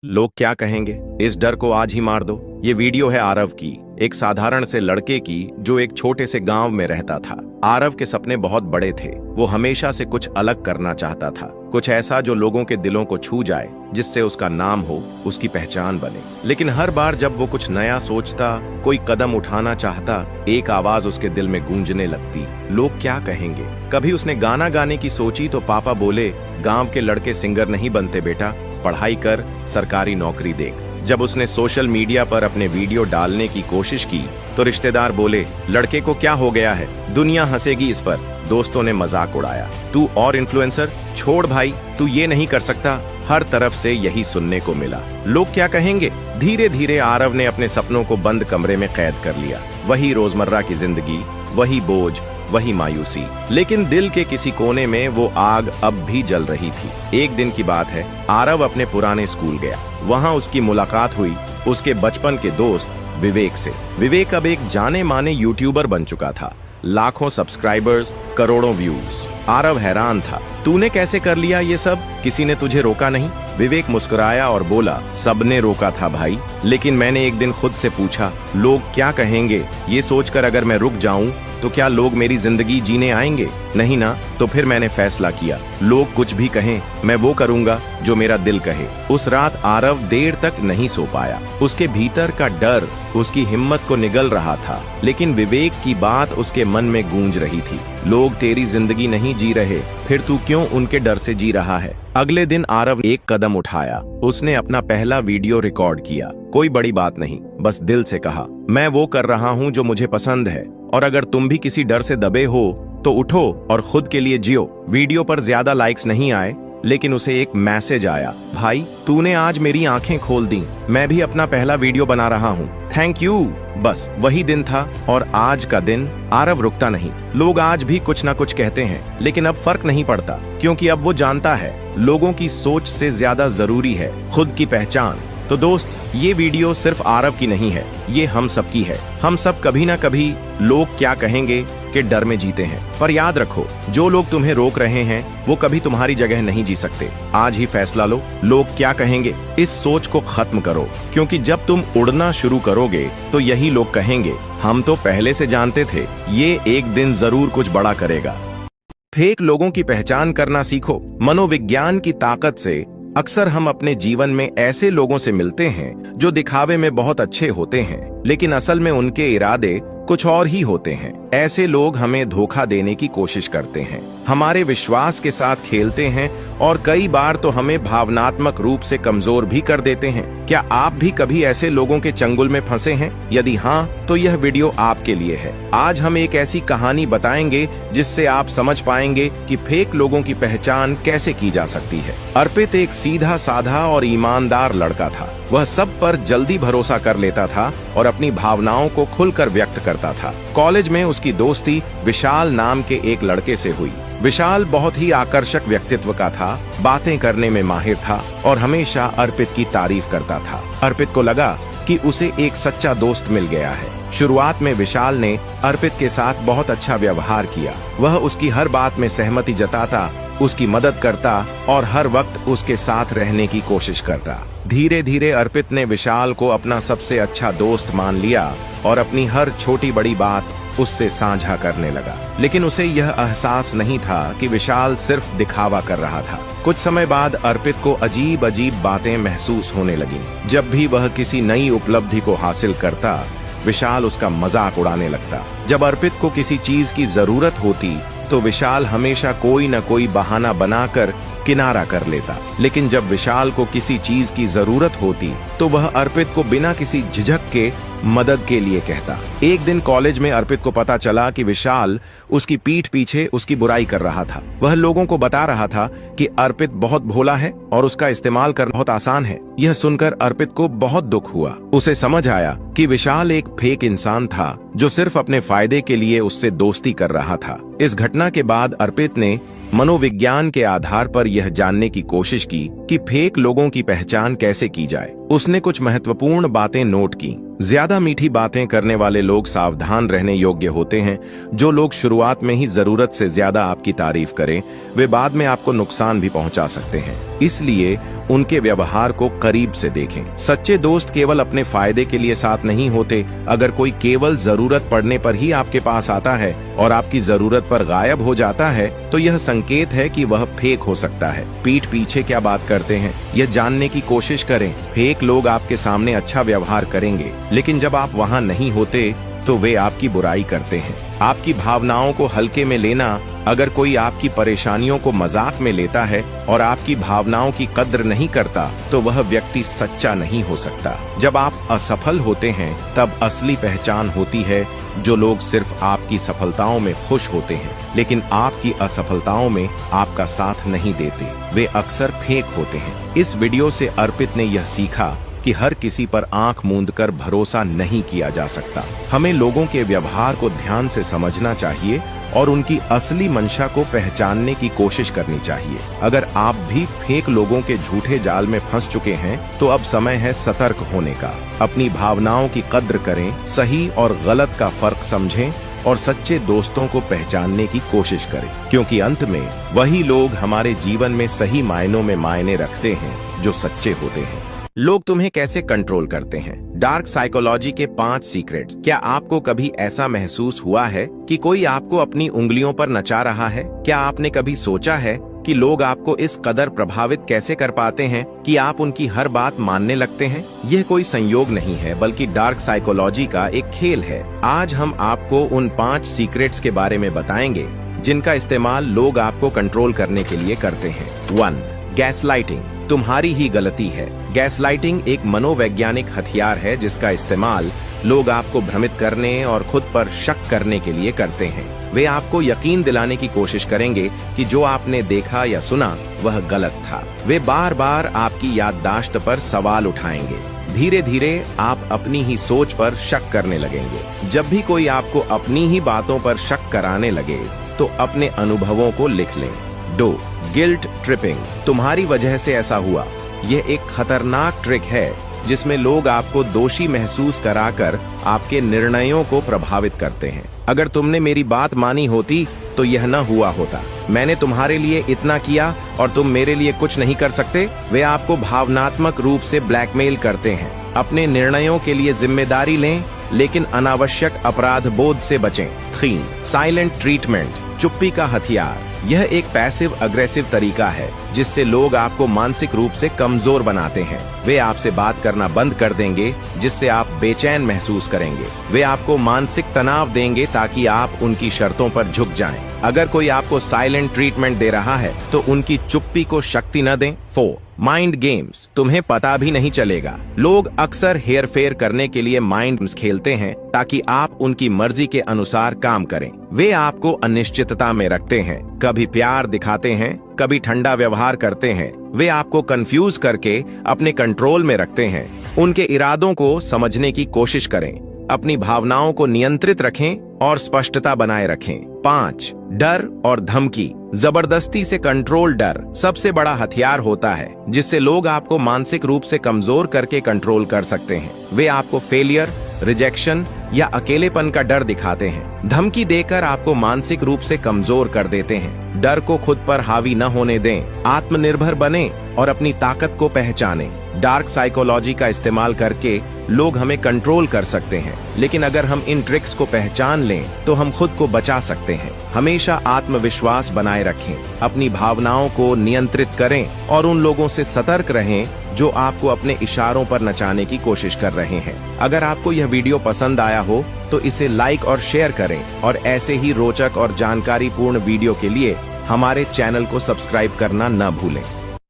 लोग क्या कहेंगे, इस डर को आज ही मार दो। ये वीडियो है आरव की, एक साधारण से लड़के की जो एक छोटे से गांव में रहता था। आरव के सपने बहुत बड़े थे। वो हमेशा से कुछ अलग करना चाहता था, कुछ ऐसा जो लोगों के दिलों को छू जाए, जिससे उसका नाम हो, उसकी पहचान बने। लेकिन हर बार जब वो कुछ नया सोचता, कोई कदम उठाना चाहता, एक आवाज उसके दिल में गूंजने लगती, लोग क्या कहेंगे। कभी उसने गाना गाने की सोची तो पापा बोले, गांव के लड़के सिंगर नहीं बनते बेटा, पढ़ाई कर, सरकारी नौकरी देख। जब उसने सोशल मीडिया पर अपने वीडियो डालने की कोशिश की तो रिश्तेदार बोले, लड़के को क्या हो गया है, दुनिया हंसेगी इस पर। दोस्तों ने मजाक उड़ाया, तू और इन्फ्लुएंसर, छोड़ भाई, तू ये नहीं कर सकता। हर तरफ से यही सुनने को मिला, लोग क्या कहेंगे। धीरे धीरे आरव ने अपने सपनों को बंद कमरे में कैद कर लिया। वही रोजमर्रा की जिंदगी, वही बोझ, वही मायूसी, लेकिन दिल के किसी कोने में वो आग अब भी जल रही थी। एक दिन की बात है, आरव अपने पुराने स्कूल गया। वहां उसकी मुलाकात हुई उसके बचपन के दोस्त विवेक से। विवेक अब एक जाने माने यूट्यूबर बन चुका था, लाखों सब्सक्राइबर्स, करोड़ों व्यूज। आरव हैरान था, तूने कैसे कर लिया ये सब, किसी ने तुझे रोका नहीं। विवेक मुस्कुराया और बोला, सबने रोका था भाई, लेकिन मैंने एक दिन खुद से पूछा, लोग क्या कहेंगे, ये सोचकर अगर मैं रुक जाऊं तो क्या लोग मेरी जिंदगी जीने आएंगे, नहीं ना। तो फिर मैंने फैसला किया, लोग कुछ भी कहें, मैं वो करूंगा जो मेरा दिल कहे। उस रात आरव देर तक नहीं सो पाया। उसके भीतर का डर उसकी हिम्मत को निगल रहा था, लेकिन विवेक की बात उसके मन में गूंज रही थी, लोग तेरी जिंदगी नहीं जी रहे, फिर तू क्यों उनके डर से जी रहा है। अगले दिन आरव एक कदम उठाया। उसने अपना पहला वीडियो रिकॉर्ड किया। कोई बड़ी बात नहीं, बस दिल से कहा, मैं वो कर रहा हूँ जो मुझे पसंद है, और अगर तुम भी किसी डर से दबे हो तो उठो और खुद के लिए जियो। वीडियो पर ज्यादा लाइक्स नहीं आए, लेकिन उसे एक मैसेज आया, भाई तूने आज मेरी आंखें खोल दी, मैं भी अपना पहला वीडियो बना रहा हूँ, थैंक यू। बस वही दिन था, और आज का दिन आरव रुकता नहीं। लोग आज भी कुछ ना कुछ कहते हैं, लेकिन अब फर्क नहीं पड़ता, क्योंकि अब वो जानता है, लोगों की सोच से ज्यादा जरूरी है खुद की पहचान। तो दोस्त, ये वीडियो सिर्फ आरव की नहीं है, ये हम सब की है। हम सब कभी ना कभी लोग क्या कहेंगे के डर में जीते हैं, पर याद रखो, जो लोग तुम्हें रोक रहे हैं वो कभी तुम्हारी जगह नहीं जी सकते। आज ही फैसला लो, लोग क्या कहेंगे, इस सोच को खत्म करो, क्योंकि जब तुम उड़ना शुरू करोगे तो यही लोग कहेंगे, हम तो पहले से जानते थे, ये एक दिन जरूर कुछ बड़ा करेगा। फेक लोगों की पहचान करना सीखो। मनोविज्ञान की ताकत से अक्सर हम अपने जीवन में ऐसे लोगों से मिलते हैं जो दिखावे में बहुत अच्छे होते हैं, लेकिन असल में उनके इरादे कुछ और ही होते हैं। ऐसे लोग हमें धोखा देने की कोशिश करते हैं, हमारे विश्वास के साथ खेलते हैं, और कई बार तो हमें भावनात्मक रूप से कमजोर भी कर देते हैं। क्या आप भी कभी ऐसे लोगों के चंगुल में फंसे हैं? यदि हाँ, तो यह वीडियो आपके लिए है। आज हम एक ऐसी कहानी बताएंगे जिससे आप समझ पाएंगे कि फेक लोगों की पहचान कैसे की जा सकती है। अर्पित एक सीधा साधा और ईमानदार लड़का था। वह सब पर जल्दी भरोसा कर लेता था और अपनी भावनाओं को खुलकर व्यक्त करता था। कॉलेज में उसकी दोस्ती विशाल नाम के एक लड़के से हुई। विशाल बहुत ही आकर्षक व्यक्तित्व का था, बातें करने में माहिर था और हमेशा अर्पित की तारीफ करता था। अर्पित को लगा कि उसे एक सच्चा दोस्त मिल गया है। शुरुआत में विशाल ने अर्पित के साथ बहुत अच्छा व्यवहार किया। वह उसकी हर बात में सहमति जताता, उसकी मदद करता और हर वक्त उसके साथ रहने की कोशिश करता। धीरे धीरे अर्पित ने विशाल को अपना सबसे अच्छा दोस्त मान लिया और अपनी हर छोटी बड़ी बात उससे साझा करने लगा। लेकिन उसे यह एहसास नहीं था कि विशाल सिर्फ दिखावा कर रहा था। कुछ समय बाद अर्पित को अजीब अजीब बातें महसूस होने लगीं। जब भी वह किसी नई उपलब्धि को हासिल करता, विशाल उसका मजाक उड़ाने लगता। जब अर्पित को किसी चीज की जरूरत होती तो विशाल हमेशा कोई न कोई बहाना बनाकर किनारा कर लेता। लेकिन जब विशाल को किसी चीज की जरूरत होती तो वह अर्पित को बिना किसी झिझक के मदद के लिए कहता। एक दिन कॉलेज में अर्पित को पता चला कि विशाल उसकी पीठ पीछे उसकी बुराई कर रहा था। वह लोगों को बता रहा था कि अर्पित बहुत भोला है और उसका इस्तेमाल करना बहुत आसान है। यह सुनकर अर्पित को बहुत दुख हुआ। उसे समझ आया कि विशाल एक फेक इंसान था जो सिर्फ अपने फायदे के लिए उससे दोस्ती कर रहा था। इस घटना के बाद अर्पित ने मनोविज्ञान के आधार पर यह जानने की कोशिश की कि फेक लोगों की पहचान कैसे की जाए। उसने कुछ महत्वपूर्ण बातें नोट की। ज्यादा मीठी बातें करने वाले लोग सावधान रहने योग्य होते हैं। जो लोग शुरुआत में ही जरूरत से ज्यादा आपकी तारीफ करें, वे बाद में आपको नुकसान भी पहुंचा सकते हैं। इसलिए उनके व्यवहार को करीब से देखें। सच्चे दोस्त केवल अपने फायदे के लिए साथ नहीं होते। अगर कोई केवल जरूरत पड़ने पर ही आपके पास आता है और आपकी जरूरत पर गायब हो जाता है, तो यह संकेत है कि वह फेक हो सकता है। पीठ पीछे क्या बात करते हैं, यह जानने की कोशिश करें। फेक लोग आपके सामने अच्छा व्यवहार करेंगे, लेकिन जब आप वहां नहीं होते तो वे आपकी बुराई करते हैं। आपकी भावनाओं को हल्के में लेना। अगर कोई आपकी परेशानियों को मजाक में लेता है और आपकी भावनाओं की कद्र नहीं करता, तो वह व्यक्ति सच्चा नहीं हो सकता। जब आप असफल होते हैं तब असली पहचान होती है। जो लोग सिर्फ आपकी सफलताओं में खुश होते हैं लेकिन आपकी असफलताओं में आपका साथ नहीं देते, वे अक्सर फेक होते हैं। इस वीडियो से अर्पित ने यह सीखा कि हर किसी पर आंख मूंद कर भरोसा नहीं किया जा सकता। हमें लोगों के व्यवहार को ध्यान से समझना चाहिए और उनकी असली मंशा को पहचानने की कोशिश करनी चाहिए। अगर आप भी फेक लोगों के झूठे जाल में फंस चुके हैं, तो अब समय है सतर्क होने का। अपनी भावनाओं की कद्र करें, सही और गलत का फर्क समझें और सच्चे दोस्तों को पहचानने की कोशिश करें, क्योंकि अंत में वही लोग हमारे जीवन में सही मायनों में मायने रखते हैं जो सच्चे होते हैं। लोग तुम्हें कैसे कंट्रोल करते हैं? डार्क साइकोलॉजी के 5 सीक्रेट्स। क्या आपको कभी ऐसा महसूस हुआ है कि कोई आपको अपनी उंगलियों पर नचा रहा है? क्या आपने कभी सोचा है कि लोग आपको इस कदर प्रभावित कैसे कर पाते हैं कि आप उनकी हर बात मानने लगते हैं? यह कोई संयोग नहीं है, बल्कि डार्क साइकोलॉजी का एक खेल है। आज हम आपको उन 5 सीक्रेट्स के बारे में बताएंगे जिनका इस्तेमाल लोग आपको कंट्रोल करने के लिए करते हैं। 1. गैसलाइटिंग। तुम्हारी ही गलती है। गैसलाइटिंग एक मनोवैज्ञानिक हथियार है जिसका इस्तेमाल लोग आपको भ्रमित करने और खुद पर शक करने के लिए करते हैं। वे आपको यकीन दिलाने की कोशिश करेंगे कि जो आपने देखा या सुना वह गलत था। वे बार बार आपकी याददाश्त पर सवाल उठाएंगे। धीरे धीरे आप अपनी ही सोच पर शक करने लगेंगे। जब भी कोई आपको अपनी ही बातों पर शक कराने लगे, तो अपने अनुभवों को लिख लें। 2. Guilt tripping. तुम्हारी वजह से ऐसा हुआ। यह एक खतरनाक ट्रिक है जिसमें लोग आपको दोषी महसूस कराकर आपके निर्णयों को प्रभावित करते हैं। अगर तुमने मेरी बात मानी होती तो यह न हुआ होता। मैंने तुम्हारे लिए इतना किया और तुम मेरे लिए कुछ नहीं कर सकते। वे आपको भावनात्मक रूप से ब्लैकमेल करते हैं। अपने निर्णयों के लिए जिम्मेदारी लें, लेकिन अनावश्यक अपराध बोध से बचें। 3. Silent treatment. चुप्पी का हथियार। यह एक पैसिव अग्रेसिव तरीका है जिससे लोग आपको मानसिक रूप से कमजोर बनाते हैं। वे आपसे बात करना बंद कर देंगे जिससे आप बेचैन महसूस करेंगे। वे आपको मानसिक तनाव देंगे ताकि आप उनकी शर्तों पर झुक जाएं। अगर कोई आपको साइलेंट ट्रीटमेंट दे रहा है तो उनकी चुप्पी को शक्ति न दें। 4. Mind games. तुम्हें पता भी नहीं चलेगा। लोग अक्सर हेर फेर करने के लिए माइंड गेम्स खेलते हैं ताकि आप उनकी मर्जी के अनुसार काम करें। वे आपको अनिश्चितता में रखते हैं, कभी प्यार दिखाते हैं, कभी ठंडा व्यवहार करते हैं। वे आपको कंफ्यूज करके अपने कंट्रोल में रखते हैं। उनके इरादों को समझने की कोशिश करें। अपनी भावनाओं को नियंत्रित रखें और स्पष्टता बनाए रखें। 5. डर और धमकी। जबरदस्ती से कंट्रोल। डर सबसे बड़ा हथियार होता है जिससे लोग आपको मानसिक रूप से कमजोर करके कंट्रोल कर सकते हैं। वे आपको फेलियर, रिजेक्शन या अकेलेपन का डर दिखाते हैं। धमकी देकर आपको मानसिक रूप से कमजोर कर देते हैं। डर को खुद पर हावी न होने दें। आत्मनिर्भर बने और अपनी ताकत को पहचानें। डार्क साइकोलॉजी का इस्तेमाल करके लोग हमें कंट्रोल कर सकते हैं, लेकिन अगर हम इन ट्रिक्स को पहचान लें तो हम खुद को बचा सकते हैं। हमेशा आत्मविश्वास बनाए रखें, अपनी भावनाओं को नियंत्रित करें और उन लोगों से सतर्क रहें जो आपको अपने इशारों पर नचाने की कोशिश कर रहे हैं। अगर आपको यह वीडियो पसंद आया हो तो इसे लाइक और शेयर करें और ऐसे ही रोचक और जानकारीपूर्ण वीडियो के लिए हमारे चैनल को सब्सक्राइब करना न भूलें।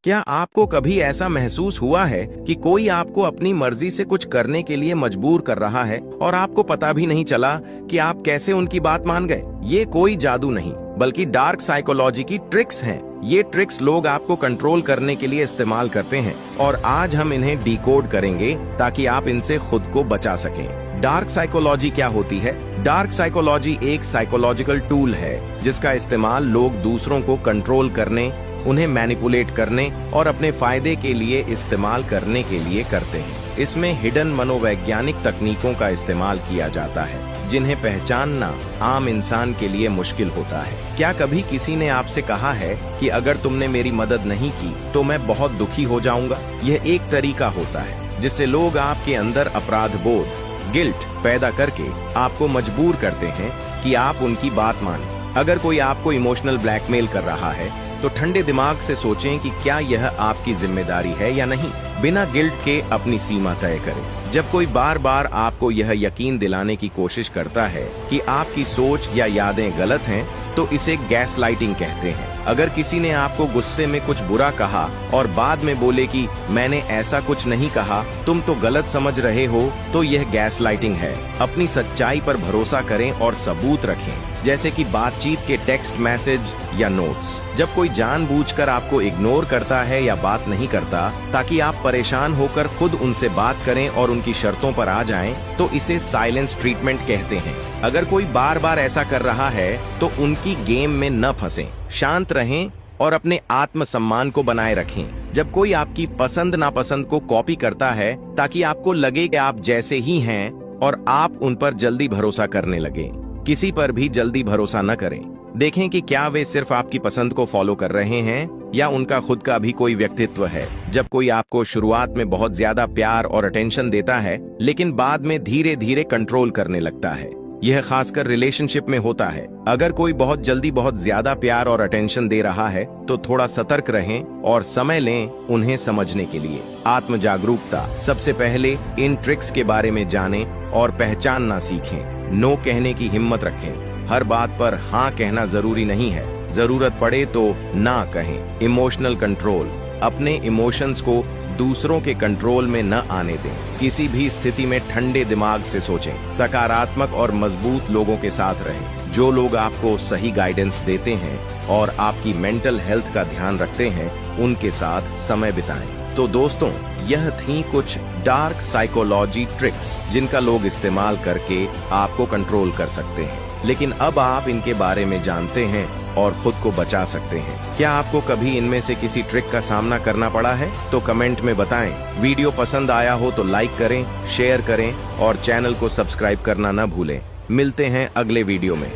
क्या आपको कभी ऐसा महसूस हुआ है कि कोई आपको अपनी मर्जी से कुछ करने के लिए मजबूर कर रहा है और आपको पता भी नहीं चला कि आप कैसे उनकी बात मान गए? ये कोई जादू नहीं, बल्कि डार्क साइकोलॉजी की ट्रिक्स हैं। ये ट्रिक्स लोग आपको कंट्रोल करने के लिए इस्तेमाल करते हैं और आज हम इन्हें डिकोड करेंगे ताकि आप इनसे खुद को बचा सकें। डार्क साइकोलॉजी क्या होती है? डार्क साइकोलॉजी एक साइकोलॉजिकल टूल है जिसका इस्तेमाल लोग दूसरों को कंट्रोल करने, उन्हें मैनिपुलेट करने और अपने फायदे के लिए इस्तेमाल करने के लिए करते हैं। इसमें हिडन मनोवैज्ञानिक तकनीकों का इस्तेमाल किया जाता है जिन्हें पहचानना आम इंसान के लिए मुश्किल होता है। क्या कभी किसी ने आपसे कहा है कि अगर तुमने मेरी मदद नहीं की तो मैं बहुत दुखी हो जाऊंगा? यह एक तरीका होता है जिससे लोग आपके अंदर अपराध बोध, गिल्ट पैदा करके आपको मजबूर करते हैं कि आप उनकी बात मानें। अगर कोई आपको इमोशनल ब्लैकमेल कर रहा है तो ठंडे दिमाग से सोचें कि क्या यह आपकी जिम्मेदारी है या नहीं। बिना गिल्ट के अपनी सीमा तय करें। जब कोई बार बार आपको यह यकीन दिलाने की कोशिश करता है कि आपकी सोच या यादें गलत हैं, तो इसे गैसलाइटिंग कहते हैं। अगर किसी ने आपको गुस्से में कुछ बुरा कहा और बाद में बोले कि मैंने ऐसा कुछ नहीं कहा, तुम तो गलत समझ रहे हो, तो यह गैसलाइटिंग है। अपनी सच्चाई पर भरोसा करें और सबूत रखें, जैसे कि बातचीत के टेक्स्ट मैसेज या नोट्स। जब कोई जानबूझकर आपको इग्नोर करता है या बात नहीं करता ताकि आप परेशान होकर खुद उनसे बात करें और उनकी शर्तों पर आ जाएं, तो इसे साइलेंस ट्रीटमेंट कहते हैं। अगर कोई बार बार ऐसा कर रहा है तो उनकी गेम में न फंसें, शांत रहें और अपने आत्मसम्मान को बनाए रखें। जब कोई आपकी पसंद नापसंद को कॉपी करता है ताकि आपको लगे कि आप जैसे ही हैं और आप उन पर जल्दी भरोसा करने लगे, किसी पर भी जल्दी भरोसा न करें। देखें कि क्या वे सिर्फ आपकी पसंद को फॉलो कर रहे हैं या उनका खुद का भी कोई व्यक्तित्व है। जब कोई आपको शुरुआत में बहुत ज्यादा प्यार और अटेंशन देता है लेकिन बाद में धीरे धीरे कंट्रोल करने लगता है, यह खासकर रिलेशनशिप में होता है। अगर कोई बहुत जल्दी बहुत ज्यादा प्यार और अटेंशन दे रहा है तो थोड़ा सतर्क रहें और समय लें उन्हें समझने के लिए। आत्म जागरूकता। सबसे पहले इन ट्रिक्स के बारे में जानें और पहचानना सीखें। नो कहने की हिम्मत रखें। हर बात पर हाँ कहना जरूरी नहीं है, जरूरत पड़े तो ना कहें। Emotional control. अपने इमोशंस को दूसरों के कंट्रोल में न आने दें। किसी भी स्थिति में ठंडे दिमाग से सोचें। सकारात्मक और मजबूत लोगों के साथ रहें, जो लोग आपको सही गाइडेंस देते हैं और आपकी मेंटल हेल्थ का ध्यान रखते हैं, उनके साथ समय बिताएं। तो दोस्तों, यह थी कुछ डार्क साइकोलॉजी ट्रिक्स जिनका लोग इस्तेमाल करके आपको कंट्रोल कर सकते हैं। लेकिन अब आप इनके बारे में जानते हैं और खुद को बचा सकते हैं। क्या आपको कभी इनमें से किसी ट्रिक का सामना करना पड़ा है? तो कमेंट में बताएं। वीडियो पसंद आया हो तो लाइक करें, शेयर करें और चैनल को सब्सक्राइब करना न भूलें। मिलते हैं अगले वीडियो में।